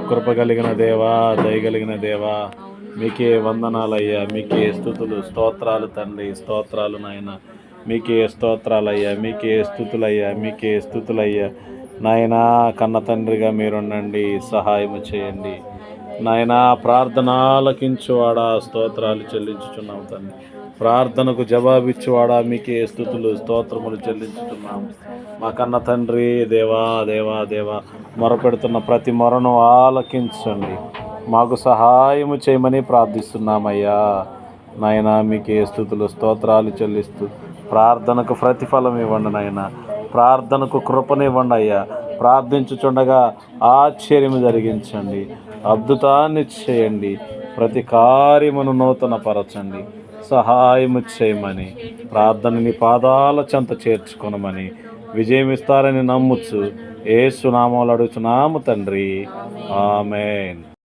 కృప కలిగిన దేవా, దయగలిగిన దేవా, మీకే వందనాలయ్యా, మీకే స్తుతులు, స్తోత్రాలు తండ్రి, స్తోత్రాలు నాయన, మీకే స్తోత్రాలయ్యా, మీకే స్తుతులయ్యా, మీకే స్తుతులయ్యా. నాయనా కన్న తండ్రిగా మీరుండండి, సహాయము చేయండి నాయనా. ప్రార్థన ఆలకించువాడా, స్తోత్రాలు చెల్లించుచున్నాం తండ్రి. ప్రార్థనకు జవాబిచ్చువాడా, మీకే స్తుతులు, స్తోత్రములు చెల్లించుతున్నాము. మా కన్న తండ్రి దేవా, దేవా, దేవా, మొరపెడుతున్న ప్రతి మొరను ఆలకించండి, మాకు సహాయము చేయమని ప్రార్థిస్తున్నామయ్యా. నాయన మీకే స్తుతులు, స్తోత్రాలు చెల్లిస్తూ ప్రార్థనకు ప్రతిఫలం ఇవ్వండి నాయన, ప్రార్థనకు కృపనివ్వండి అయ్యా. ప్రార్థించుచుండగా ఆశ్చర్యము జరిగించండి, అద్భుతాన్ని చేయండి, ప్రతి కార్యమును నూతనపరచండి, సహాయము చేయమని, ప్రార్థనని పాదాల చెంత చేర్చుకొనమని, విజయమిస్తారని నమ్ముచు యేసు నామములో అడుగుచున్నాము తండ్రి, ఆమేన్.